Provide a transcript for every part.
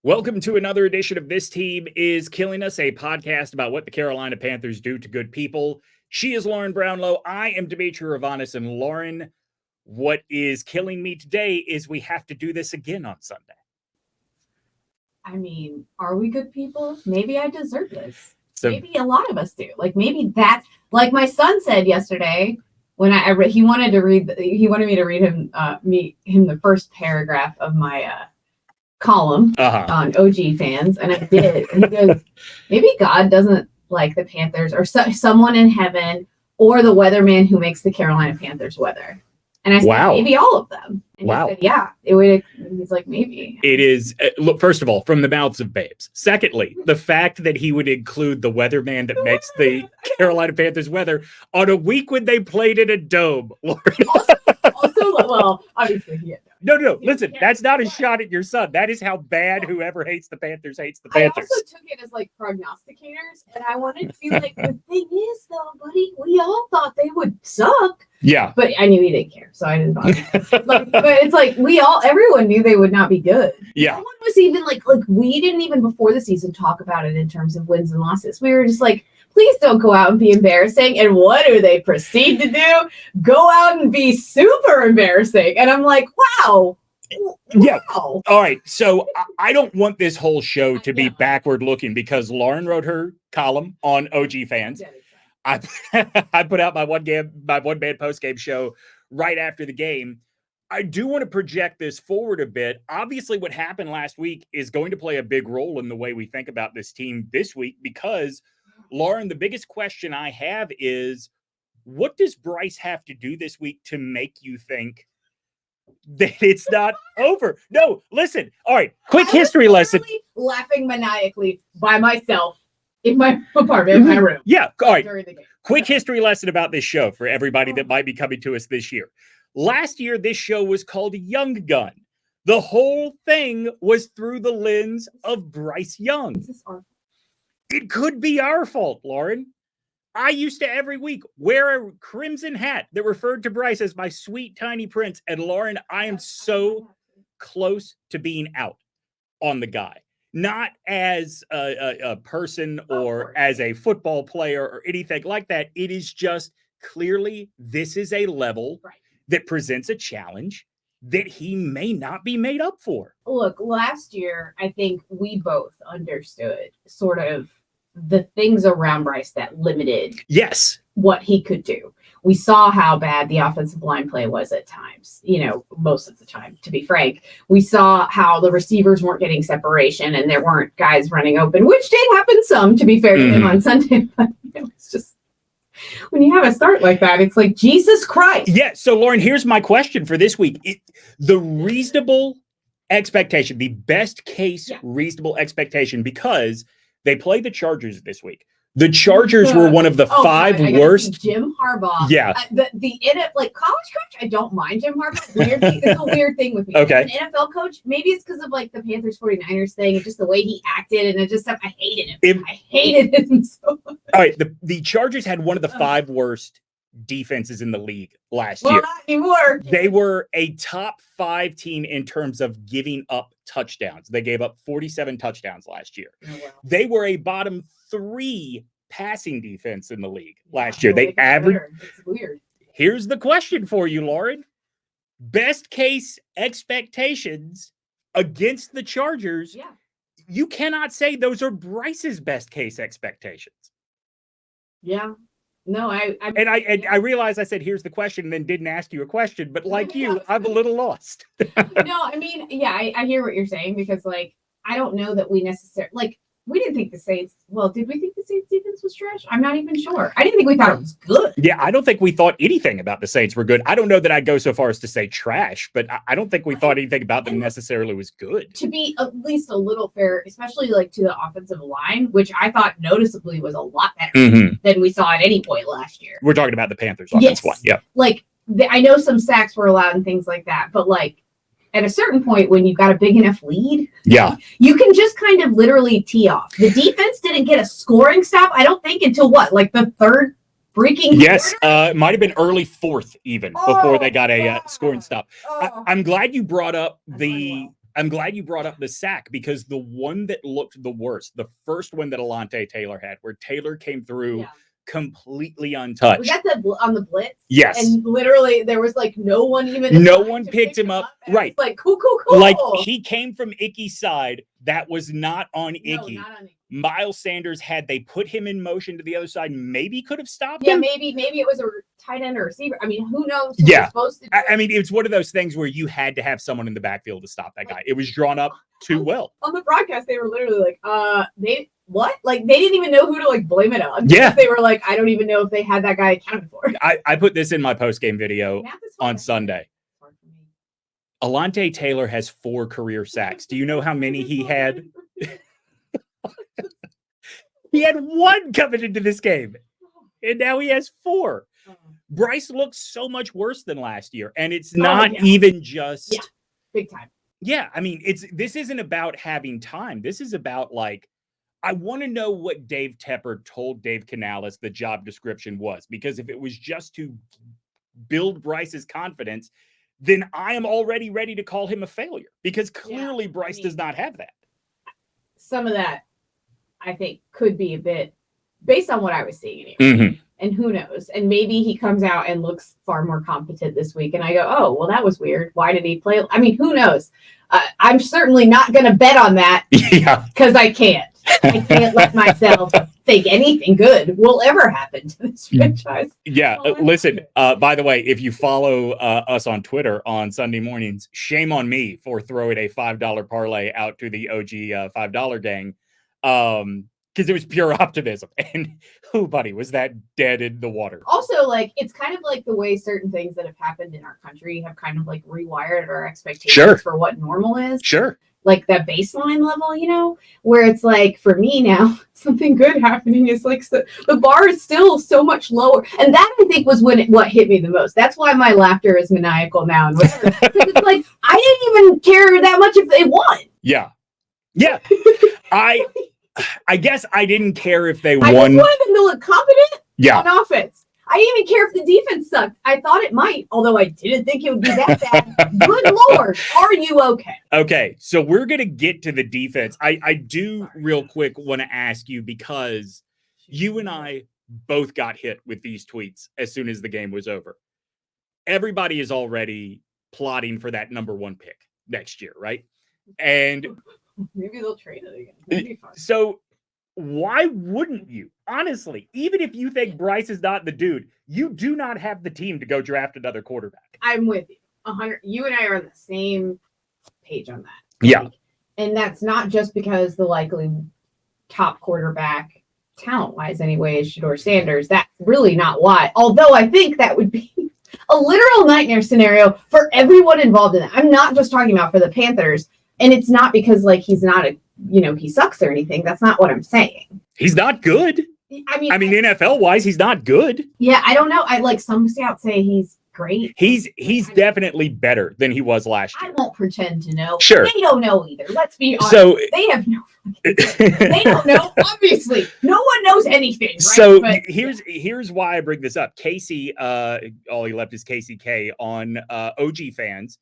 Welcome to another edition of This Team is Killing Us, a podcast about what the Carolina Panthers do to good people. She is Lauren Brownlow. I am Dimitri Ravanis. And Lauren, what is killing me today is we have to do this again on Sunday. I mean, are we good people? Maybe I deserve this. So, maybe a lot of us do. Like maybe that's like my son said yesterday when he wanted me to read him the first paragraph of my column on OG fans, and I did. And he goes, maybe God doesn't like the Panthers, or someone in heaven, or the weatherman who makes the Carolina Panthers weather. And I said, wow. Maybe all of them. And wow. He said, yeah, it would. He's like, maybe. It is, look, first of all, from the mouths of babes. Secondly, the fact that he would include the weatherman that makes the Carolina Panthers weather on a week when they played in a dome. also, well, obviously, yeah. No. Listen, that's not a shot at your son. That is how bad whoever hates the Panthers hates the Panthers. I also took it as like prognosticators, and I wanted to be like, the thing is, though, buddy, we all thought they would suck. Yeah. But I knew he didn't care, so I didn't bother. But it's like everyone knew they would not be good. Yeah. No one was even like we didn't even before the season talk about it in terms of wins and losses. We were just like, please don't go out and be embarrassing. And what do they proceed to do? Go out and be super embarrassing. And I'm like, wow. Yeah. All right. So I don't want this whole show to be backward looking because Lauren wrote her column on OG fans. I put out my one man post game show right after the game. I do want to project this forward a bit. Obviously, what happened last week is going to play a big role in the way we think about this team this week because, Lauren, the biggest question I have is, what does Bryce have to do this week to make you think that it's not over? No, listen. All right, quick history lesson. Laughing maniacally by myself in my apartment, in my room. Yeah, all right. Quick history lesson about this show for everybody that might be coming to us this year. Last year, this show was called Young Gun. The whole thing was through the lens of Bryce Young. It could be our fault, Lauren. I used to every week wear a crimson hat that referred to Bryce as my sweet tiny prince. And Lauren, I am so close to being out on the guy. Not as a person or as a football player or anything like that. It is just clearly this is a level that presents a challenge that he may not be made up for. Look, last year, I think we both understood sort of the things around Bryce that limited what he could do. We saw how bad the offensive line play was at times, most of the time, to be frank. We saw how the receivers weren't getting separation and there weren't guys running open, which did happen some, to be fair to him on Sunday. But it's just, when you have a start like that, it's like, Jesus Christ. Yeah. So, Lauren, here's my question for this week. The reasonable expectation, the best case reasonable expectation, because they play the Chargers this week. The Chargers were one of the five worst. Jim Harbaugh. Yeah. The college coach, I don't mind Jim Harbaugh. It's a weird thing with me. Okay. As an NFL coach, maybe it's because of the Panthers 49ers thing and just the way he acted and it just stuff. I hated him. I hated him so much. All right. The Chargers had one of the five worst defenses in the league last year. Not anymore. They were a top 5 team in terms of giving up touchdowns. They gave up 47 touchdowns last year. Oh, wow. They were a bottom 3 passing defense in the league last year. They averaged. It's weird. Here's the question for you, Lauren. Best case expectations against the Chargers. Yeah. You cannot say those are Bryce's best case expectations. Yeah. No, I realized I said, here's the question, and then didn't ask you a question, but like you, I'm a little lost. No, I mean, yeah, I hear what you're saying because, I don't know that we necessarily, we didn't think the Saints, did we think the Saints defense was trash? I'm not even sure. I didn't think we thought it was good. Yeah, I don't think we thought anything about the Saints were good. I don't know that I'd go so far as to say trash, but I don't think we thought anything about them necessarily was good. To be at least a little fair, especially to the offensive line, which I thought noticeably was a lot better than we saw at any point last year. We're talking about the Panthers offensive line. Yeah. I know some sacks were allowed and things like that, but at a certain point when you've got a big enough lead, you can just kind of literally tee off. The defense didn't get a scoring stop, I don't think, until the third freaking it might have been early 4th even before they got a scoring stop. I'm glad you brought up the I'm glad you brought up the sack, because the one that looked the worst, the first one that Alontae Taylor had, where Taylor came through completely untouched. Was that on the blitz? Yes. And literally there was like no one even. No one picked him up. Right. Like cool. Like he came from Icky's side. That was not on Icky. No, not on Icky. Miles Sanders, had they put him in motion to the other side, maybe could have stopped him. Yeah, maybe it was a tight end or receiver. I mean, who knows? Supposed to do I mean, it's one of those things where you had to have someone in the backfield to stop that guy. It was drawn up too well. On the broadcast, they were literally like, what? Like, they didn't even know who to like blame it on. Yeah. They were like, I don't even know if they had that guy accounted for. I put this in my post-game video on Sunday. Alontae Taylor has 4 career sacks. Do you know how many he had? He had 1 coming into this game, and now he has 4. Bryce looks so much worse than last year, and it's not even just big time. Yeah, I mean, this isn't about having time. This is about like, I want to know what Dave Tepper told DaveCanales the job description was, because if it was just to build Bryce's confidence, then I am already ready to call him a failure, because clearly Bryce does not have that. Some of that, I think, could be a bit based on what I was seeing anyway. And who knows? And maybe he comes out and looks far more competent this week. And I go, oh, well, that was weird. Why did he play? I mean, who knows? I'm certainly not going to bet on that because I can't. I can't let myself think anything good will ever happen to this franchise. Yeah. Listen, by the way, if you follow us on Twitter on Sunday mornings, shame on me for throwing a $5 parlay out to the OG $5 gang. Because it was pure optimism. And buddy, was that dead in the water. Also, like, it's kind of like the way certain things that have happened in our country have kind of like rewired our expectations for what normal is. Sure. Like that baseline level, you know, where it's like, for me now, something good happening is like, the bar is still so much lower. And that, I think, was what hit me the most. That's why my laughter is maniacal now. And it's like, I didn't even care that much if they won. Yeah. Yeah. I guess I didn't care if they won. I just wanted them to look competent on offense. I didn't even care if the defense sucked. I thought it might, although I didn't think it would be that bad. Good Lord, are you okay? Okay, so we're going to get to the defense. I do real quick want to ask you, because you and I both got hit with these tweets as soon as the game was over. Everybody is already plotting for that number 1 pick next year, right? And maybe they'll trade it again. That'd be fun. So why wouldn't you? Honestly, even if you think Bryce is not the dude, you do not have the team to go draft another quarterback. I'm with you. 100. You and I are on the same page on that. Yeah. And that's not just because the likely top quarterback, talent-wise anyway, is Shedeur Sanders. That's really not why. Although I think that would be a literal nightmare scenario for everyone involved in that. I'm not just talking about for the Panthers. And it's not because, like, he's not he sucks or anything. That's not what I'm saying. He's not good. I mean, NFL wise, he's not good. Yeah, I don't know. I like some scouts say he's great. He's definitely better than he was last year. I won't pretend to know. Sure. They don't know either. Let's be honest. So they have no they don't know. Obviously, no one knows anything. Right? So here's why I bring this up. Casey, all he left is Casey K on OG fans.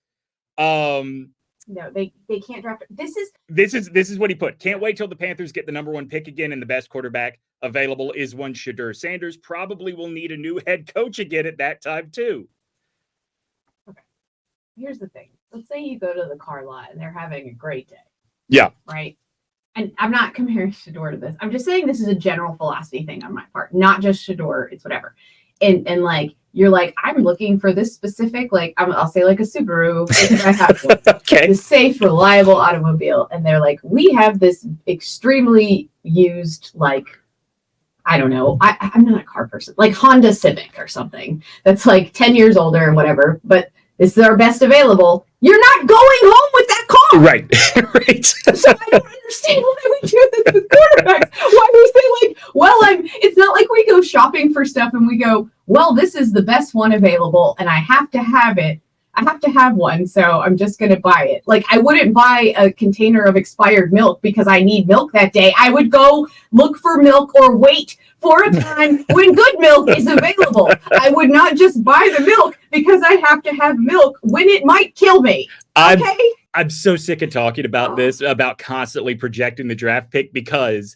No, they can't draft. This is what he put. Can't wait till the Panthers get the number 1 pick again, and the best quarterback available is one Shedeur Sanders. Probably will need a new head coach again at that time too. Okay. Here's the thing. Let's say you go to the car lot and they're having a great day. Yeah. Right. And I'm not comparing Shedeur to this. I'm just saying this is a general philosophy thing on my part, not just Shedeur. It's whatever. And like, you're like, I'm looking for this specific, like, I'll say like a Subaru. I have one. Okay. The safe, reliable automobile. And they're like, we have this extremely used, like, I don't know. I'm not a car person. Like Honda Civic or something that's like 10 years older or whatever. But this is our best available. You're not going home with that car. Right. Right. So I don't understand why we do this with quarterbacks. Why we say like, well, it's not like we go shopping for stuff and we go, well, this is the best one available and I have to have it. I have to have one, so I'm just going to buy it. Like, I wouldn't buy a container of expired milk because I need milk that day. I would go look for milk or wait for a time when good milk is available. I would not just buy the milk because I have to have milk when it might kill me. Okay? I'm so sick of talking about this, about constantly projecting the draft pick, because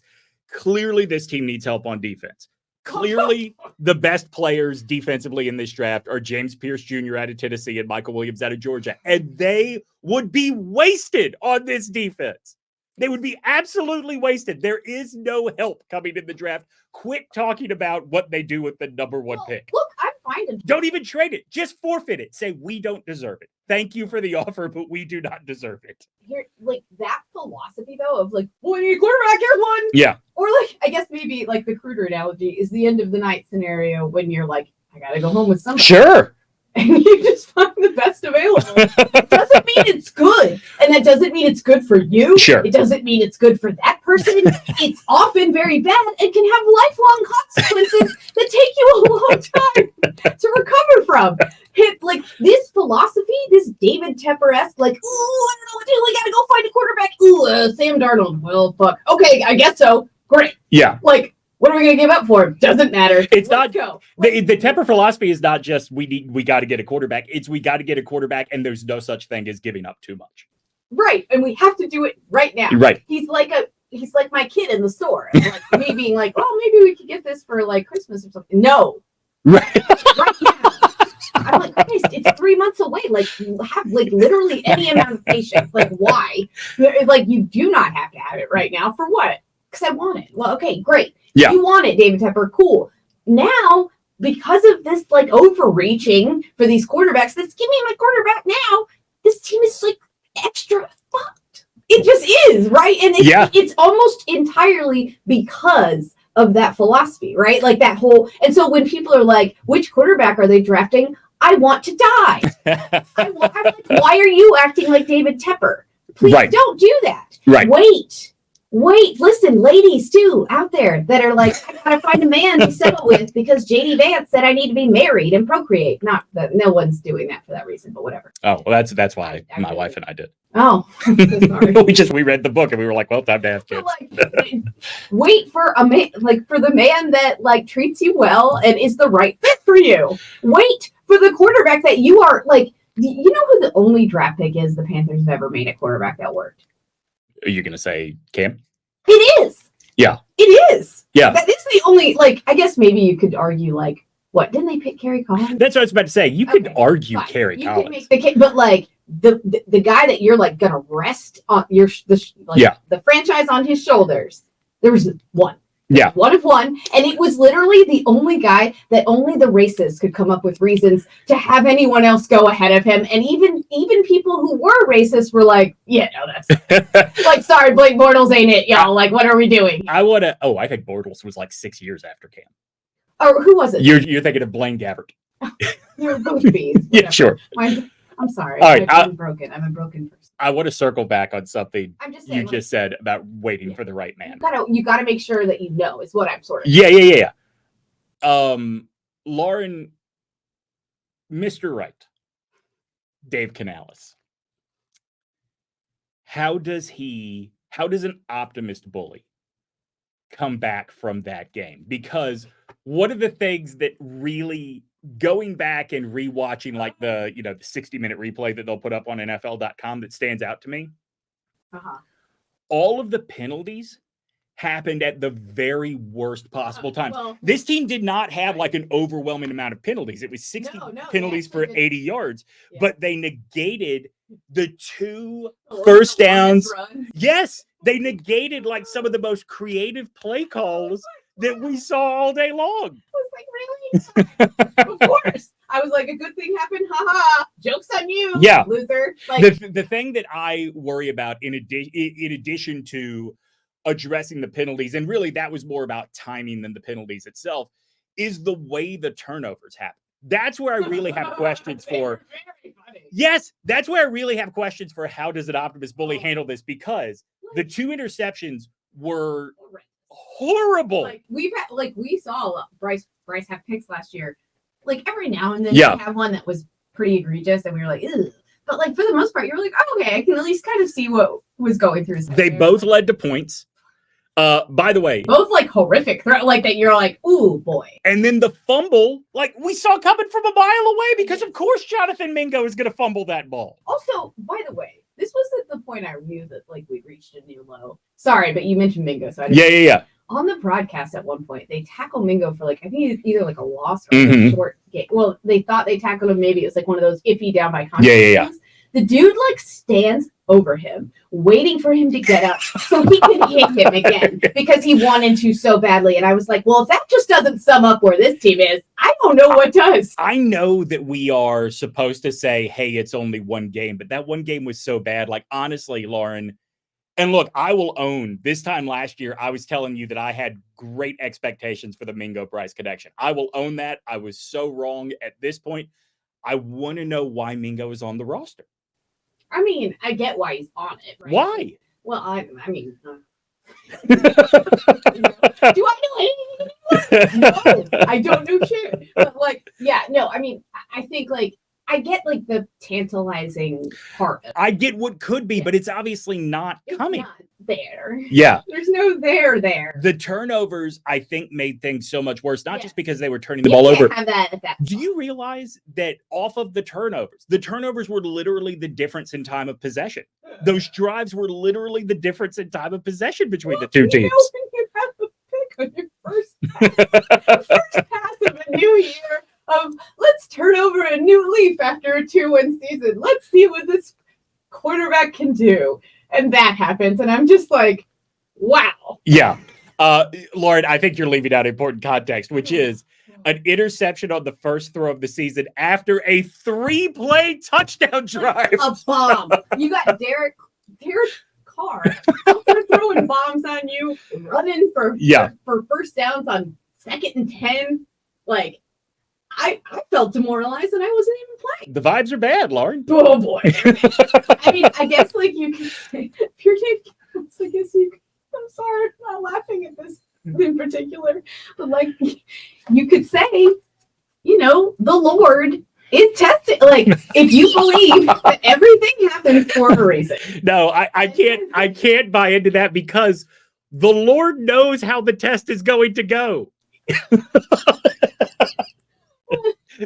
clearly this team needs help on defense. Clearly, the best players defensively in this draft are James Pierce Jr. out of Tennessee and Michael Williams out of Georgia. And they would be wasted on this defense. They would be absolutely wasted. There is no help coming in the draft. Quit talking about what they do with the number one pick. Look, I'm fine to Don't even trade it. Just forfeit it. Say, we don't deserve it. Thank you for the offer, but we do not deserve it. Here, like, that philosophy, though, of like, well, you need a quarterback, here's one. Yeah. Or, like, I guess maybe, like, the cruder analogy is the end of the night scenario when you're like, I gotta go home with somebody. Sure. And you just find the best available. It doesn't mean it's good. And that doesn't mean it's good for you. Sure. It doesn't mean it's good for that person. It's often very bad and can have lifelong consequences that take you a long time to recover from. Like, this philosophy, this David Tepper-esque, like, ooh, I don't know what to do. We gotta go find a quarterback. Ooh, Sam Darnold. Well, fuck. Okay, I guess so. Great. Yeah. Like, what are we going to give up for him? Doesn't matter. It's Let's not go. the Tepper philosophy is not just we got to get a quarterback. It's we got to get a quarterback, and there's no such thing as giving up too much. Right, and we have to do it right now. Right. He's like my kid in the store. And like me being like, oh, maybe we could get this for like Christmas or something. No. Right. Right now. I'm like, Christ, it's 3 months away. Like, you have like literally any amount of patience. Like, why? Like, you do not have to have it right now. For what? Because I want it. Well, okay, great. Yeah. You want it, David Tepper. Cool. Now, because of this like overreaching for these quarterbacks, let's give me my quarterback now. This team is like extra fucked. It just is, right? And it's almost entirely because of that philosophy, right? Like that whole. And so when people are like, which quarterback are they drafting? I want to die. I'm like, why are you acting like David Tepper? Please don't do that. Right. Wait, listen, ladies too out there that are like, I gotta find a man to settle with because JD Vance said I need to be married and procreate. Not that no one's doing that for that reason, but whatever. Oh, well, that's why my wife and I did. Oh, I'm so sorry. we read the book and we were like, well, time to have kids. Like, wait for a man, like for the man that like treats you well and is the right fit for you. Wait for the quarterback that you are like. You know who the only draft pick is the Panthers have ever made a quarterback that worked? Are you going to say Cam? It is. Yeah. It is. Yeah. That is the only, like, I guess maybe you could argue, like, what? Didn't they pick Kerry Collins? That's what I was about to say. You could argue fine. Kerry You Collins. could make the case, but, like, the guy that you're, like, going to rest on the franchise on his shoulders, there was one. Yeah. One of one. And it was literally the only guy that only the racists could come up with reasons to have anyone else go ahead of him. And even people who were racist were like, yeah, no, that's like, sorry, Blake Bortles ain't it, y'all. Like, what are we doing? I think Bortles was like 6 years after Cam. Or who was it? You're thinking of Blaine Gabbert. You're both bees. Yeah, sure. I'm sorry. All right, I'm broken. I'm a broken person. I want to circle back on something you just said about waiting for the right man. You gotta make sure that you know is what I'm sort of. Yeah. Lauren, Mr. Right, DaveCanales. How does an optimist bully come back from that game? Because one of the things that really, going back and rewatching like the 60-minute replay that they'll put up on NFL.com that stands out to me, all of the penalties happened at the very worst possible times. Well, this team did not have like an overwhelming amount of penalties. It was 60 penalties for 80 yards, but they negated the 2 first downs. Yes, they negated like some of the most creative play calls that we saw all day long. I was like, really? Of course. I was like, a good thing happened. Ha. Joke's on you, loser. Like, the thing that I worry about in addition to addressing the penalties, and really that was more about timing than the penalties itself, is the way the turnovers happen. That's where I really have questions for. Very funny. Yes, that's where I really have questions for how does an optimist bully handle this, because the 2 interceptions were horrible. Like we saw Bryce have picks last year. Like every now and then you have one that was pretty egregious, and we were like, ugh. But like for the most part, you were like, oh, okay, I can at least kind of see what was going through his head. They both led to points. By the way, both like horrific threat, like that. You're like, ooh, boy. And then the fumble, like we saw coming from a mile away, because of course Jonathan Mingo is going to fumble that ball. Also, by the way, this was at the point I knew that like we reached a new low. Sorry, but you mentioned Mingo, so I didn't Yeah. On the broadcast at one point, they tackle Mingo for like, I think it's either like a loss or a short game. Well, they thought they tackled him. Maybe it was like one of those iffy down by contact. Yeah. The dude like stands over him, waiting for him to get up so he can hit him again because he wanted to so badly. And I was like, well, if that just doesn't sum up where this team is, I don't know what does. I know that we are supposed to say, hey, it's only one game, but that one game was so bad. Like, honestly, Lauren, and look, I will own this time last year, I was telling you that I had great expectations for the Mingo Bryce connection. I will own that. I was so wrong at this point. I want to know why Mingo is on the roster. I mean, I get why he's on it. Right? Why? Well, I mean, do I know anything? No, I don't know shit. But like, yeah, no, I mean, I think like, I get like the tantalizing part of it. I get what could be, but it's obviously not coming. Not there. Yeah. There's no there. The turnovers, I think, made things so much worse, not just because they were turning the ball over. Have that at that Do you realize that off of the turnovers were literally the difference in time of possession? Those drives were literally the difference in time of possession between the two teams. You have a pick on your first pass of a new year. Let's turn over a new leaf after a 2-win season. Let's see what this quarterback can do. And that happens. And I'm just like, wow. Yeah. Lauren, I think you're leaving out important context, which is an interception on the first throw of the season after a 3-play touchdown drive. A bomb. You got Derrick Carr out there throwing bombs on you, running for first downs on 2nd and 10. Like, I felt demoralized and I wasn't even playing. The vibes are bad, Lauren. Oh boy. I mean, I guess like you can say, if you're DaveCanales, I guess you can, I'm sorry, I'm not laughing at this in particular, but like you could say, you know, the Lord is tested. Like if you believe that everything happens for a reason. No, I can't buy into that because the Lord knows how the test is going to go.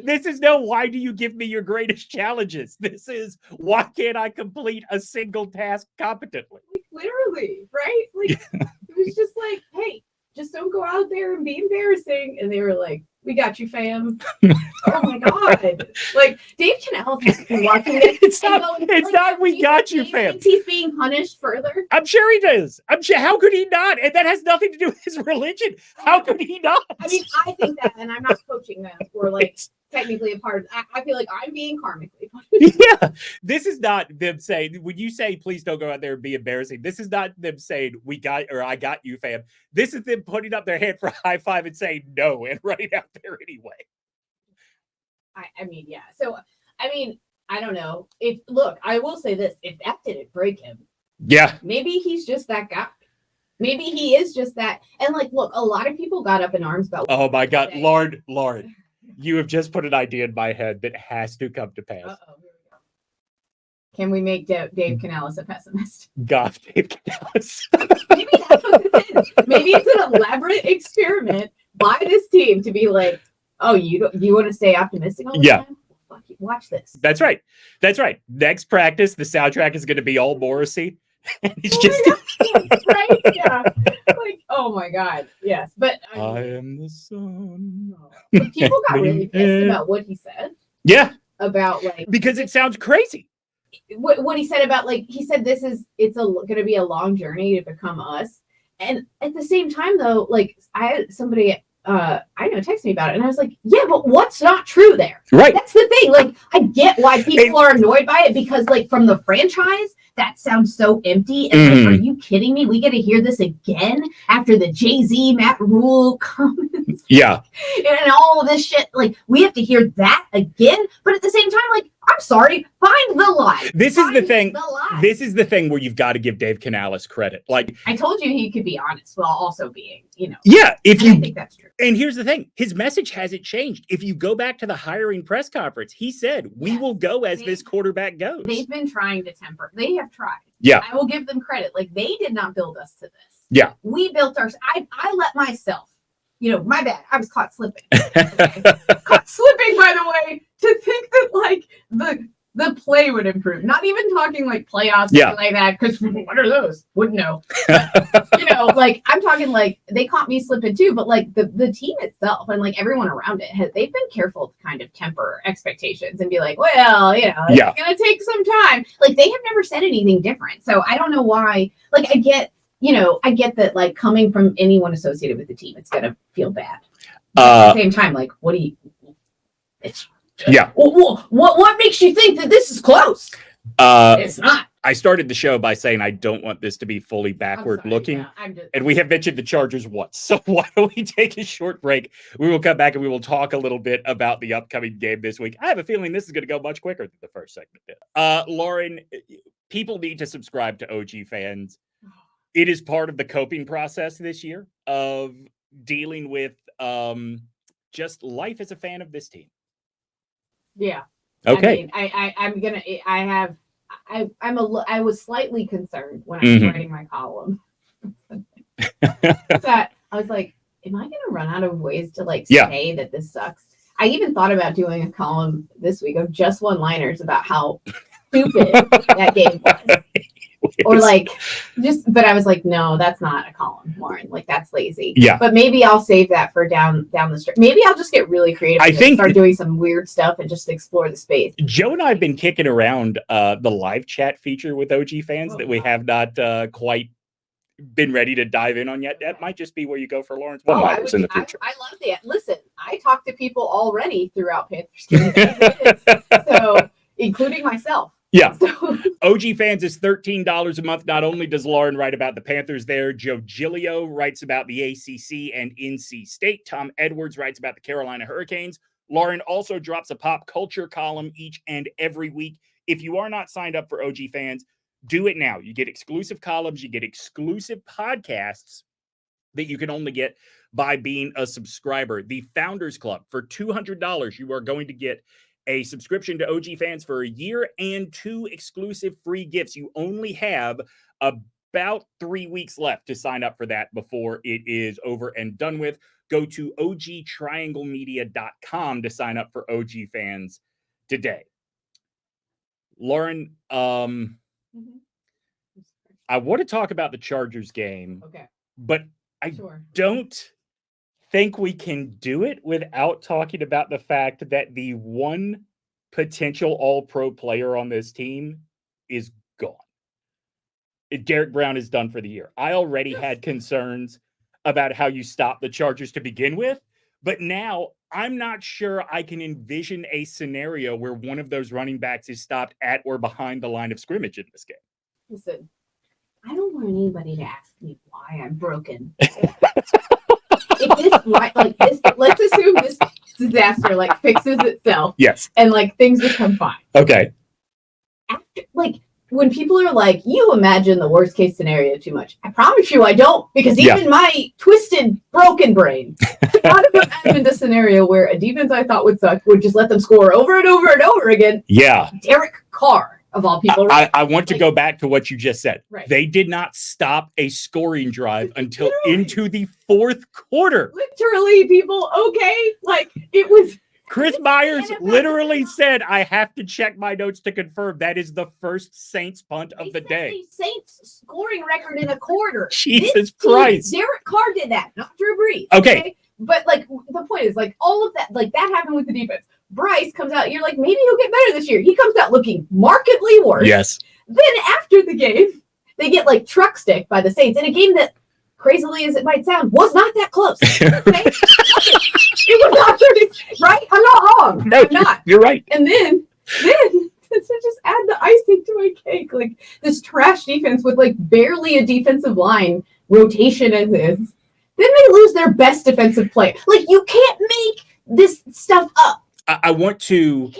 This is no, why do you give me your greatest challenges? This is, why can't I complete a single task competently? Like, literally, right? Like, it was just like, hey, just don't go out there and be embarrassing. And they were like, we got you, fam. Oh my God. Like, DaveCanales has been watching this. It's not, we got you, fam. Thinks he's being punished further. I'm sure he does. How could he not? And that has nothing to do with his religion. How could he not? I mean, I think that, and I'm not coaching them or like technically a part of, I feel like I'm being karmically punished. Yeah. This is not them saying, when you say, please don't go out there and be embarrassing, this is not them saying, I got you, fam. This is them putting up their hand for a high five and saying no and running out there anyway. I mean, yeah. So, I mean, I don't know. I will say this, if that didn't break him, yeah, maybe he's just that guy. Maybe he is just that. And like, look, a lot of people got up in arms about. Oh my God, Lord, you have just put an idea in my head that has to come to pass. Uh-oh, here we go. Can we make DaveCanales a pessimist? GothDaveCanales. Maybe that's what this is. Maybe it's an elaborate experiment by this team to be like, oh, you want to stay optimistic all the time? Well, fuck you. Watch this. That's right. Next practice, the soundtrack is going to be all Morrissey. He's right? Yeah. Like, oh my God. Yes. But I am the sun. But people got really pissed about what he said. Yeah. About like, because it sounds crazy. What he said about like, he said it's going to be a long journey to become us. And at the same time though, like I had somebody I know text me about it and I was like, yeah, but what's not true there? Right. That's the thing. Like, I get why people are annoyed by it because like from the franchise, that sounds so empty. And like, are you kidding me? We get to hear this again after the Jay-Z, Matt Rule comments. Yeah. And all of this shit. Like, we have to hear that again. But at the same time, like, I'm sorry. Find the lie. This is the thing. This is the thing where you've got to give Dave Canales credit. Like I told you, he could be honest while also being, Yeah, I think that's true. And here's the thing: his message hasn't changed. If you go back to the hiring press conference, he said, "We will go as this quarterback goes." They've been trying to temper. They have tried. Yeah, I will give them credit. Like, they did not build us to this. Yeah, we built ours. I let myself. My bad. I was caught slipping. Caught slipping, by the way, to think that like the play would improve. Not even talking like playoffs, like that, because what are those? Wouldn't know. But, like I'm talking like they caught me slipping too, but like the team itself and like everyone around it they've been careful to kind of temper expectations and be like, well, it's gonna take some time. Like they have never said anything different. So I don't know why. Like I get that like coming from anyone associated with the team, it's gonna feel bad. But at the same time, like what do you what makes you think that this is close? It's not. I started the show by saying I don't want this to be fully backward looking. And we have mentioned the Chargers once. So why don't we take a short break? We will come back and we will talk a little bit about the upcoming game this week. I have a feeling this is going to go much quicker than the first segment did. Lauren, people need to subscribe to OG Fans. It is part of the coping process this year of dealing with just life as a fan of this team. Yeah. Okay. I was slightly concerned when I was writing my column. That I was like, am I going to run out of ways to like say that this sucks? I even thought about doing a column this week of just one-liners about how stupid that game was. Or like but I was like, no, that's not a column, Lauren. Like that's lazy. Yeah. But maybe I'll save that for down the street. Maybe I'll just get really creative. I think start doing some weird stuff and just explore the space. Joe and I have been kicking around the live chat feature with OG Fans that we have not quite been ready to dive in on yet. That might just be where you go for Lauren's one-liners in the future. I love that. Listen, I talk to people already throughout Panthers games, so including myself. Yeah. OG Fans is $13 a month. Not only does Lauren write about the Panthers there, Joe Giglio writes about the ACC and NC State. Tom Edwards writes about the Carolina Hurricanes. Lauren also drops a pop culture column each and every week. If you are not signed up for OG Fans, do it now. You get exclusive columns, you get exclusive podcasts that you can only get by being a subscriber. The Founders Club, for $200, you are going to get a subscription to OG Fans for a year and 2 exclusive free gifts. You only have about 3 weeks left to sign up for that before it is over and done with. Go to ogtrianglemedia.com to sign up for OG Fans today. Lauren, I want to talk about the Chargers game, but I don't think we can do it without talking about the fact that the one potential all-pro player on this team is gone. Derrick Brown is done for the year. I already had concerns about how you stop the Chargers to begin with, but now I'm not sure I can envision a scenario where one of those running backs is stopped at or behind the line of scrimmage in this game. Listen, I don't want anybody to ask me why I'm broken. If this let's assume this disaster like fixes itself. Yes. And like things become fine. Okay. After, like when people are like, you imagine the worst case scenario too much. I promise you I don't, because even my twisted, broken brain could not have imagined a scenario where a defense I thought would suck would just let them score over and over and over again. Yeah. Derek Carr. Of all people, I want to go back to what you just said. Right. They did not stop a scoring drive until into the fourth quarter. Literally, people, like it was. Chris Myers literally said, I have to check my notes to confirm that is the first Saints punt of the day. Saints scoring record in a quarter. Jesus Christ. Derek Carr did that, not Drew Brees. Okay. But like the point is, like all of that, like that happened with the defense. Bryce comes out, you're like, maybe he'll get better this year. He comes out looking markedly worse. Yes. Then after the game, they get like truck stick by the Saints in a game that, crazily as it might sound, was not that close. Okay? It was not 30, right? I'm not wrong. No, I'm not. You're right. And then to just add the icing to my cake, like this trash defense with like barely a defensive line rotation as is. Then they lose their best defensive player. Like you can't make this stuff up. I want to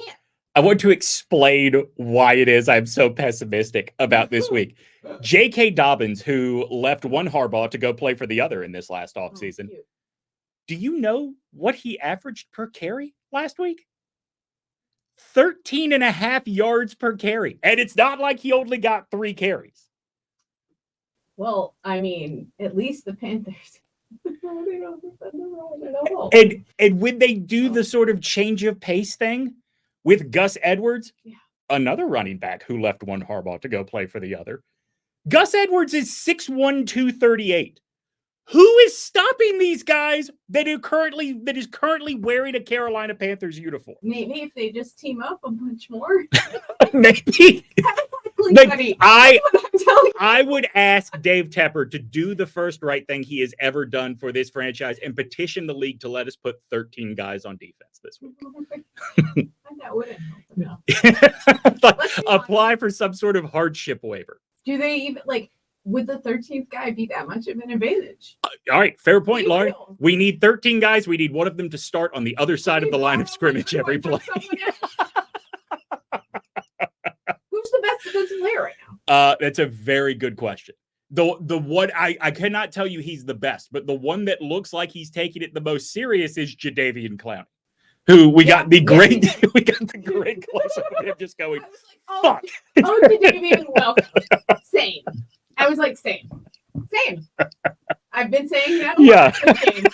I want to explain why it is I'm so pessimistic about this week. J.K. Dobbins, who left one Harbaugh to go play for the other in this last offseason. Do you know what he averaged per carry last week? 13.5 yards per carry. And it's not like he only got 3 carries. Well, I mean, at least the Panthers. And when they do the sort of change of pace thing with Gus Edwards, another running back who left one Harbaugh to go play for the other, Gus Edwards is 6'1", 238. Who is stopping these guys that is currently wearing a Carolina Panthers uniform? Maybe if they just team up a bunch more. Maybe. I would ask Dave Tepper to do the first right thing he has ever done for this franchise and petition the league to let us put 13 guys on defense this week. That wouldn't help. Apply for some sort of hardship waiver. Do they even would the 13th guy be that much of an advantage? All right, fair point, Lauren. We need 13 guys. We need one of them to start on the other side of the line of scrimmage every play. Who's the best defensive player right now? That's a very good question. The one I cannot tell you he's the best, but the one that looks like he's taking it the most serious is Jadeveon Clowney, who we got the great close up of him just going, fuck. Oh, Jadeveon, welcome. Same. I was like, same. I've been saying that a lot. Same.